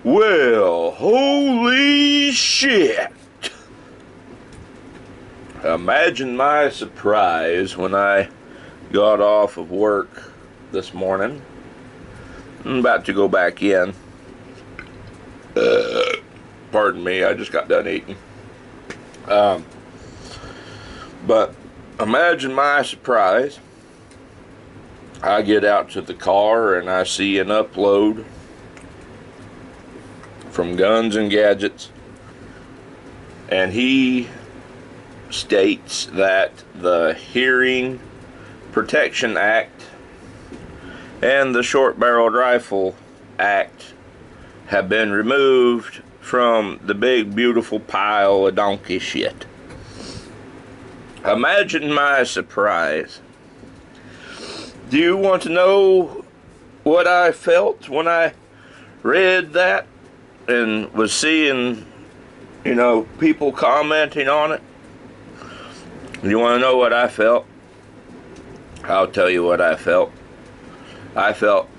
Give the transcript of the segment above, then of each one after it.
Well, holy shit. Imagine my surprise when I got off of work this morning. I'm about to go back in. Pardon me, I just got done eating. But imagine my surprise. I get out to the car and I see an upload from Guns and Gadgets, and he states that the Hearing Protection Act and the Short Barreled Rifle Act have been removed from the big beautiful pile of donkey shit. Imagine my surprise. Do you want to know what I felt when I read that and was seeing, people commenting on it? You want to know what I felt? I'll tell you what I felt. I felt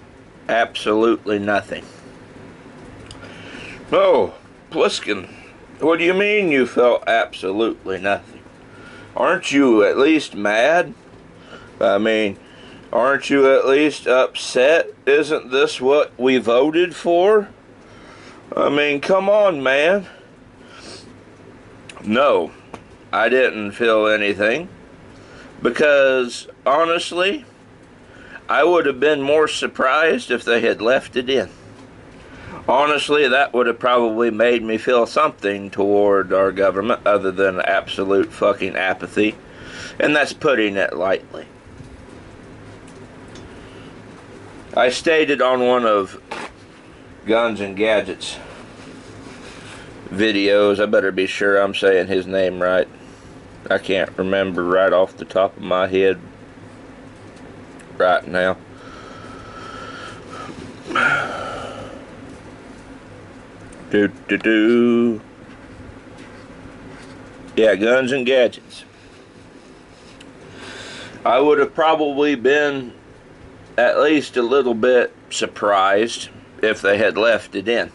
absolutely nothing. Oh, Pliskin, what do you mean you felt absolutely nothing? Aren't you at least mad? Aren't you at least upset? Isn't this what we voted for? Come on, man. No, I didn't feel anything. Because, honestly, I would have been more surprised if they had left it in. Honestly, that would have probably made me feel something toward our government other than absolute fucking apathy. And that's putting it lightly. I stated on one of Guns and Gadgets videos, I better be sure I'm saying his name right. I can't remember right off the top of my head right now. Yeah, Guns and Gadgets. I would have probably been at least a little bit surprised if they had left it in.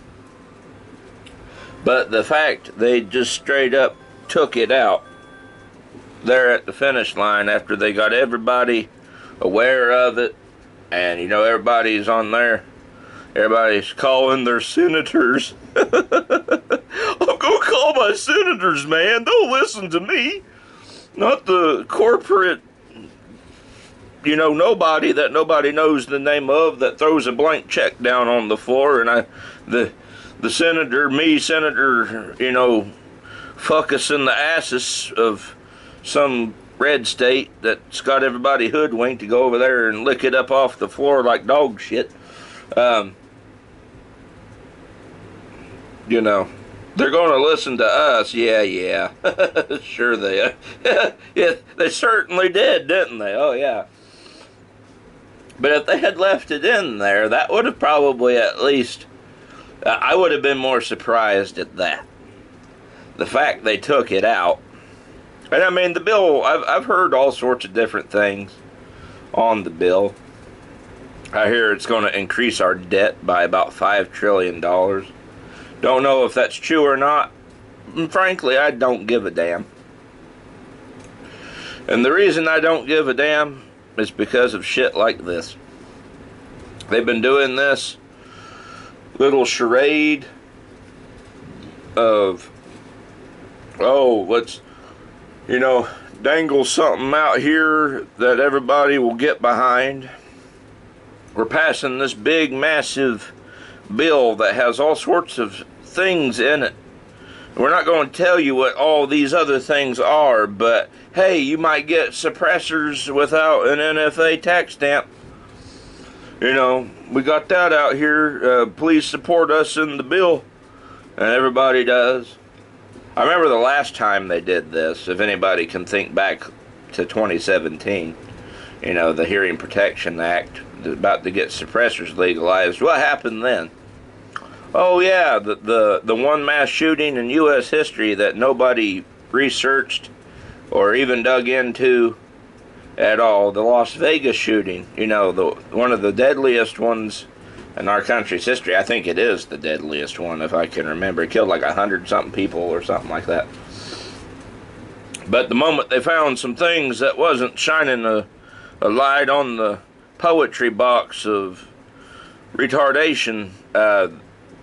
But the fact they just straight up took it out there at the finish line after they got everybody aware of it, and everybody's on there, everybody's calling their senators. I'm gonna call my senators, man. They'll listen to me, not the corporate nobody that nobody knows the name of that throws a blank check down on the floor, and the senator, fuck us in the asses of some red state that's got everybody hoodwinked to go over there and lick it up off the floor like dog shit. They're going to listen to us. Yeah. Sure they yeah, they certainly did, didn't they? Oh, yeah. But if they had left it in there, that would have probably at least, I would have been more surprised at that. The fact they took it out. And the bill, I've heard all sorts of different things on the bill. I hear it's going to increase our debt by about $5 trillion. Don't know if that's true or not. And frankly, I don't give a damn. And the reason I don't give a damn is because of shit like this. They've been doing this little charade of, let's, dangle something out here that everybody will get behind. We're passing this big, massive bill that has all sorts of things in it. We're not going to tell you what all these other things are, but hey, you might get suppressors without an NFA tax stamp. We got that out here. Please support us in the bill. And everybody does. I remember the last time they did this, if anybody can think back to 2017, the Hearing Protection Act, about to get suppressors legalized. What happened then? Oh yeah, the one mass shooting in U.S. history that nobody researched or even dug into at all, the Las Vegas shooting, one of the deadliest ones in our country's history. I think it is the deadliest one, if I can remember. It killed like 100-something people or something like that. But the moment they found some things that wasn't shining a light on the poetry box of retardation,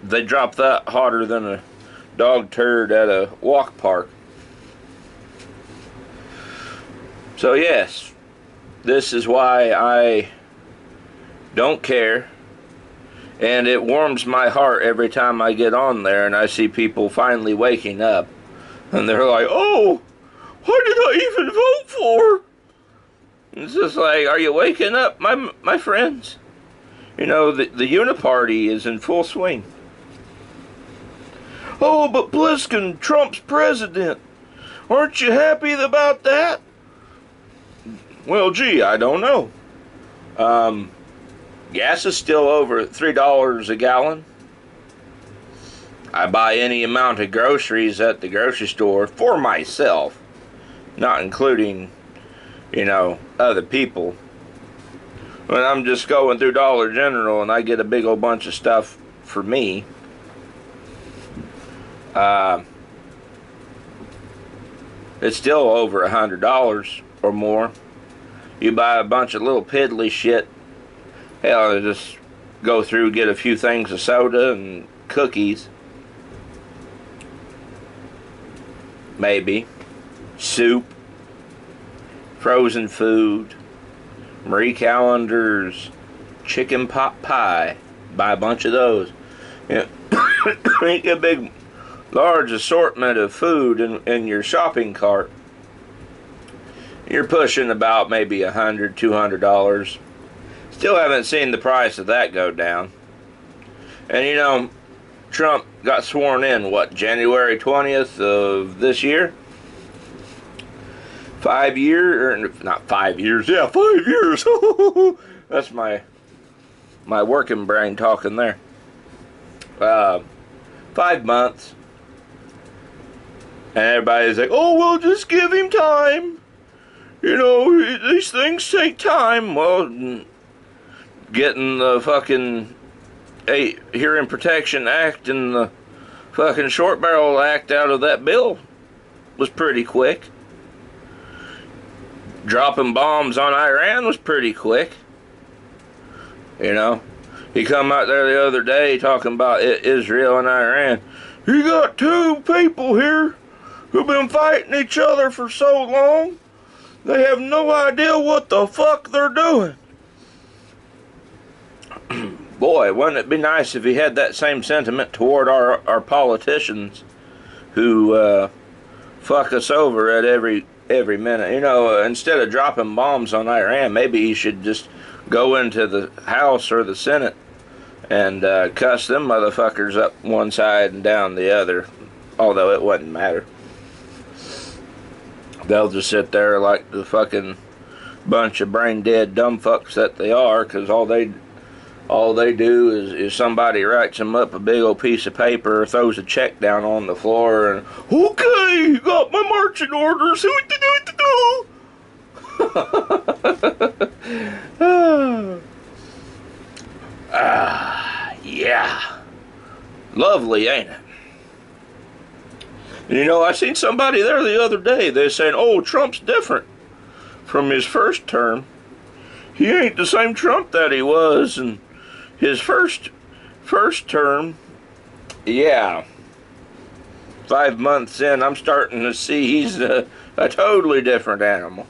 they dropped that hotter than a dog turd at a walk park. So yes, this is why I don't care, and it warms my heart every time I get on there and I see people finally waking up, and they're like, oh, what did I even vote for? It's just like, are you waking up, my friends? You know, the uniparty is in full swing. Oh, but Bliskin, Trump's president. Aren't you happy about that? Well, gee, I don't know. Gas is still over $3 a gallon. I buy any amount of groceries at the grocery store for myself, not including, you know, other people. When I'm just going through Dollar General and I get a big old bunch of stuff for me, it's still over $100 or more. You buy a bunch of little piddly shit. Hell, just go through, get a few things of soda and cookies. Maybe. Soup. Frozen food. Marie Callender's chicken pot pie. Buy a bunch of those. You know, get a big, large assortment of food in your shopping cart. You're pushing about maybe $100, $200. Still haven't seen the price of that go down. And you know, Trump got sworn in, what, January 20th of this year? 5 years, or not 5 years, yeah, 5 years. That's my working brain talking there. 5 months. And everybody's like, oh, well, just give him time. You know, these things take time. Well, getting the fucking Hearing Protection Act and the fucking Short Barrel Act out of that bill was pretty quick. Dropping bombs on Iran was pretty quick. You know, he come out there the other day talking about Israel and Iran. You got two people here who've been fighting each other for so long, they have no idea what the fuck they're doing. Boy, wouldn't it be nice if he had that same sentiment toward our politicians who fuck us over at every minute. You know, instead of dropping bombs on Iran, maybe he should just go into the House or the Senate and cuss them motherfuckers up one side and down the other, although it wouldn't matter. They'll just sit there like the fucking bunch of brain-dead dumb fucks that they are, because all they do is somebody writes them up a big old piece of paper, throws a check down on the floor, and, okay, you got my marching orders, what to do. Yeah. Lovely, ain't it? And you know, I seen somebody there the other day, they're saying, oh, Trump's different from his first term. He ain't the same Trump that he was in his first term. Yeah. 5 months in, I'm starting to see he's a totally different animal.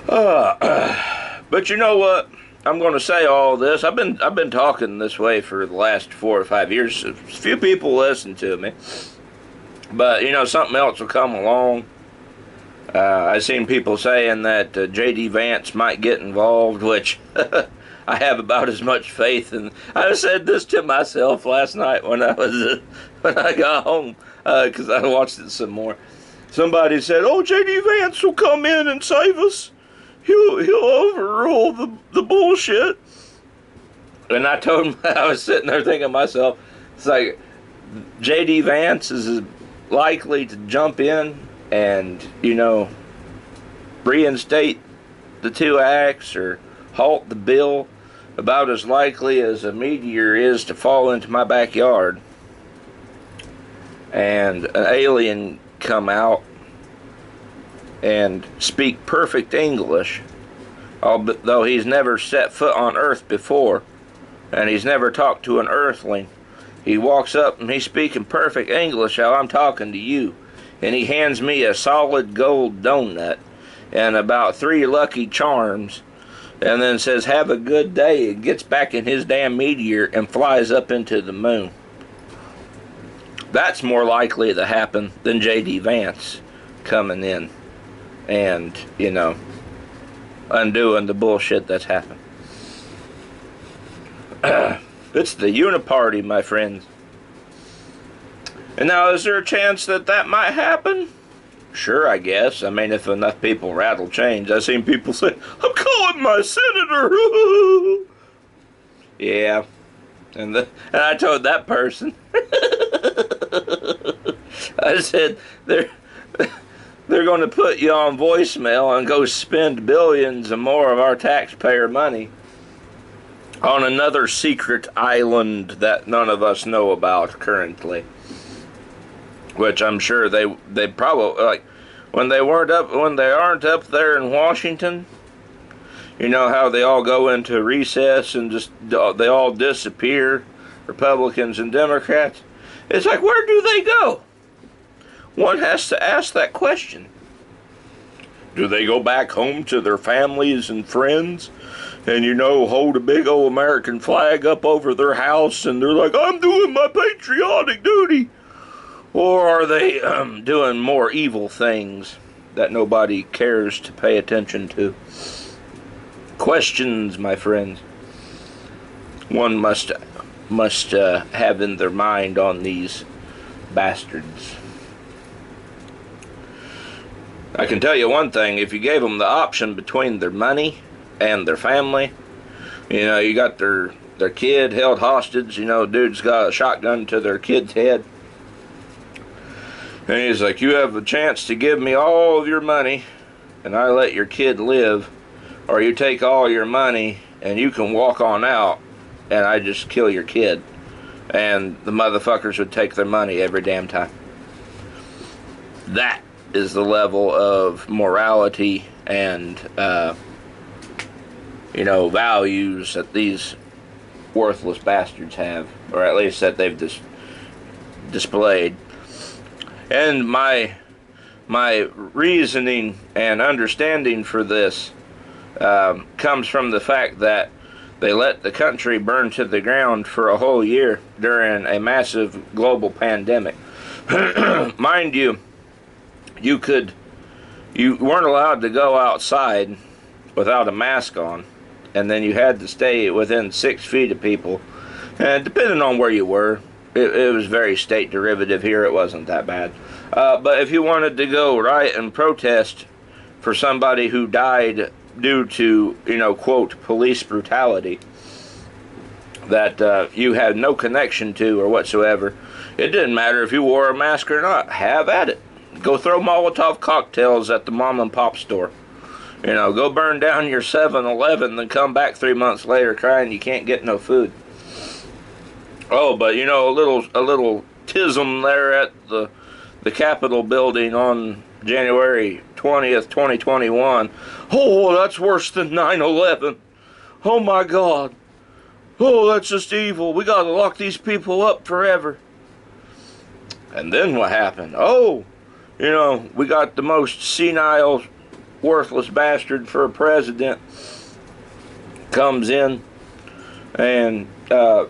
But you know what? I'm going to say all this. I've been talking this way for the last 4 or 5 years. A few people listen to me, but you know, something else will come along. I've seen people saying that J.D. Vance might get involved, which I have about as much faith in. I said this to myself last night when I got home, because I watched it some more. Somebody said, "Oh, J.D. Vance will come in and save us. He'll overrule the bullshit." And I told him, I was sitting there thinking to myself, it's like J.D. Vance is likely to jump in and, you know, reinstate the 2 acts or halt the bill about as likely as a meteor is to fall into my backyard and an alien come out and speak perfect English, although he's never set foot on Earth before and he's never talked to an earthling. He walks up and he's speaking perfect English how I'm talking to you, and he hands me a solid gold donut and about 3 Lucky Charms, and then says, "Have a good day," and gets back in his damn meteor and flies up into the moon. That's more likely to happen than J.D. Vance coming in and, you know, undoing the bullshit that's happened. It's the uniparty, my friends. And now, is there a chance that that might happen? Sure, I guess. I mean, if enough people rattle chains. I've seen people say, "I'm calling my senator." Yeah. And I told that person, I said, they're going to put you on voicemail and go spend billions and more of our taxpayer money on another secret island that none of us know about currently. Which I'm sure they probably, like, when they aren't up there in Washington, you know how they all go into recess and just they all disappear, Republicans and Democrats. It's like, where do they go? One has to ask that question. Do they go back home to their families and friends and, you know, hold a big old American flag up over their house and they're like, "I'm doing my patriotic duty"? Or are they doing more evil things that nobody cares to pay attention to? Questions, my friends, one must have in their mind on these bastards. I can tell you one thing, if you gave them the option between their money and their family, you know, you got their kid held hostage, you know, dude's got a shotgun to their kid's head, and he's like, "You have a chance to give me all of your money and I let your kid live, or you take all your money and you can walk on out and I just kill your kid." And the motherfuckers would take their money every damn time. That is the level of morality and, you know, values that these worthless bastards have, or at least that they've displayed. And my reasoning and understanding for this comes from the fact that they let the country burn to the ground for a whole year during a massive global pandemic. Mind you, you weren't allowed to go outside without a mask on, and then you had to stay within 6 feet of people, and depending on where you were, it was very state derivative. Here it wasn't that bad, but if you wanted to go riot and protest for somebody who died due to, you know, quote, police brutality that you had no connection to or whatsoever, it didn't matter if you wore a mask or not. Have at it. Go throw Molotov cocktails at the mom and pop store. You know, go burn down your 7-Eleven, then come back 3 months later crying you can't get no food. Oh, but you know, a little tism there at the Capitol building on January 20th, 2021. Oh, that's worse than 9/11. Oh my God. Oh, that's just evil. We gotta lock these people up forever. And then what happened? Oh, you know, we got the most senile, worthless bastard for a president comes in, and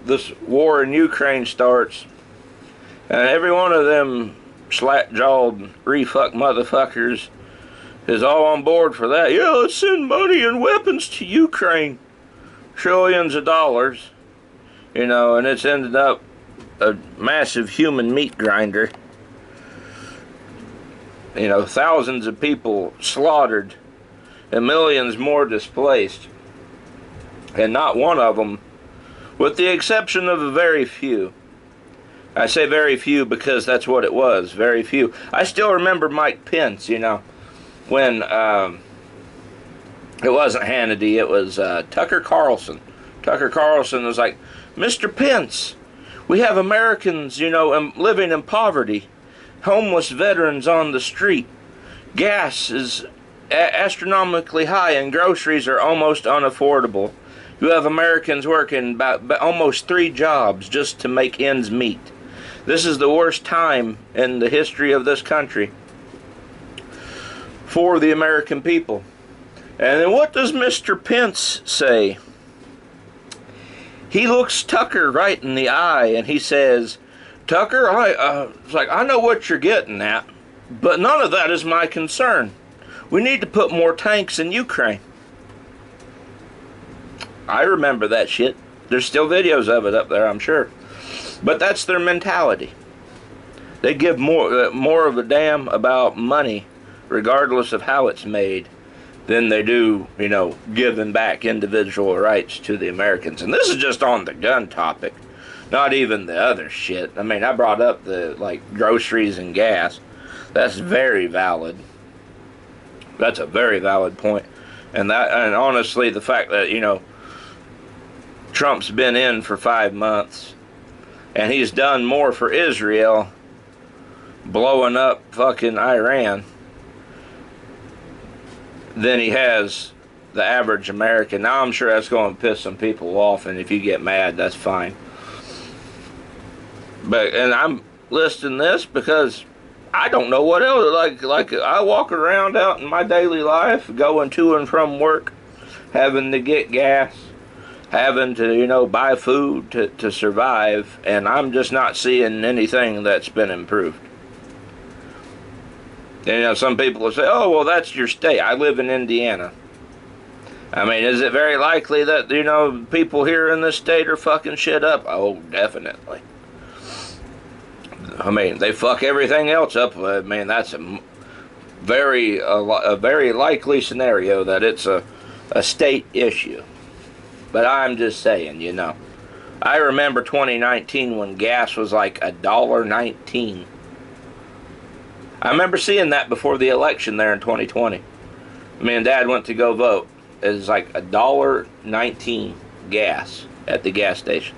this war in Ukraine starts, and every one of them slack-jawed, re-fuck motherfuckers is all on board for that. Yeah, let's send money and weapons to Ukraine. Trillions of dollars, you know, and it's ended up a massive human meat grinder. You know, thousands of people slaughtered and millions more displaced. And not one of them, with the exception of a very few. I say very few because that's what it was, very few. I still remember Mike Pence, you know, when it wasn't Hannity, it was Tucker Carlson Tucker Carlson was like, Mr. Pence, we have Americans, you know, living in poverty, homeless veterans on the street. Gas is astronomically high and groceries are almost unaffordable. You have Americans working about almost 3 jobs just to make ends meet. This is the worst time in the history of this country for the American people. And then what does Mr. Pence say? He looks Tucker right in the eye and he says, Tucker, it's like, I know what you're getting at, but none of that is my concern. We need to put more tanks in Ukraine. I remember that shit. There's still videos of it up there, I'm sure. But that's their mentality. They give more of a damn about money, regardless of how it's made, than they do, you know, giving back individual rights to the Americans. And this is just on the gun topic, not even the other shit. I mean, I brought up the, like, groceries and gas. That's very valid. That's a very valid point. And honestly, the fact that, you know, Trump's been in for 5 months, and he's done more for Israel, blowing up fucking Iran, than he has the average American. Now, I'm sure that's going to piss some people off, and if you get mad, that's fine. And I'm listing this because I don't know what else. Like I walk around out in my daily life, going to and from work, having to get gas, having to, you know, buy food to survive, and I'm just not seeing anything that's been improved. And, you know, some people will say, oh, well, that's your state. I live in Indiana. I mean, is it very likely that, you know, people here in this state are fucking shit up? Oh, definitely. I mean, they fuck everything else up. I mean, that's a very likely scenario that it's a state issue. But I'm just saying, you know. I remember 2019 when gas was like $1.19. I remember seeing that before the election there in 2020. Me and Dad went to go vote. It was like $1.19 gas at the gas station.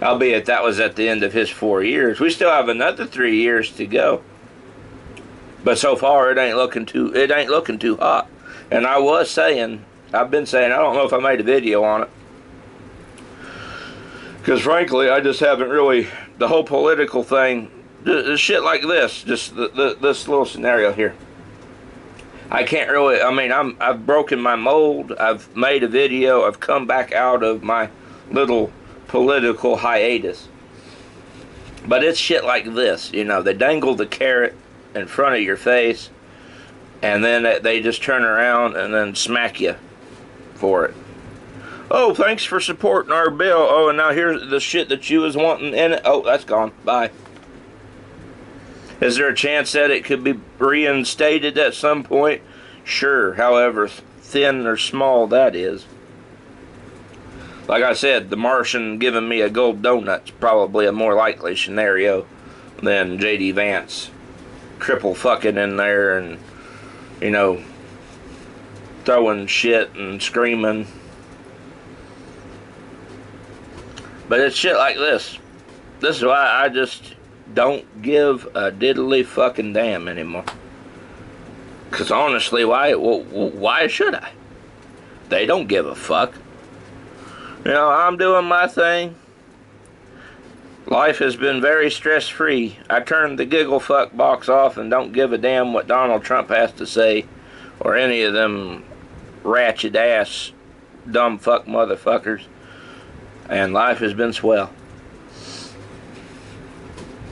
Albeit that was at the end of his 4 years. We still have another 3 years to go. But so far it ain't looking too hot. And I've been saying, I don't know if I made a video on it. Because frankly, I just haven't really, the whole political thing, shit like this, just this little scenario here. I can't really, I mean, I've broken my mold, I've made a video, I've come back out of my little political hiatus. But it's shit like this, you know, they dangle the carrot in front of your face, and then they just turn around and then smack you for it. Oh, thanks for supporting our bill. Oh, and now here's the shit that you was wanting in it. Oh, that's gone. Bye. Is there a chance that it could be reinstated at some point? Sure, however thin or small that is. Like I said, the Martian giving me a gold donut's probably a more likely scenario than J.D. Vance cripple fucking in there and, you know, throwing shit and screaming. But it's shit like this. This is why I just don't give a diddly fucking damn anymore. Because honestly, why should I? They don't give a fuck. You know, I'm doing my thing. Life has been very stress-free. I turned the giggle fuck box off and don't give a damn what Donald Trump has to say, or any of them ratchet ass dumb fuck motherfuckers. And life has been swell.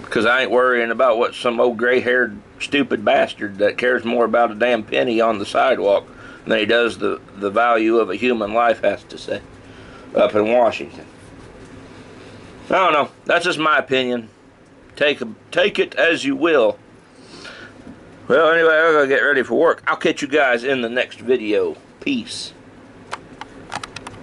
Because I ain't worrying about what some old gray-haired stupid bastard that cares more about a damn penny on the sidewalk than he does the value of a human life has to say up in Washington. I don't know. That's just my opinion. Take it as you will. Well, anyway, I'm going to get ready for work. I'll catch you guys in the next video. Peace.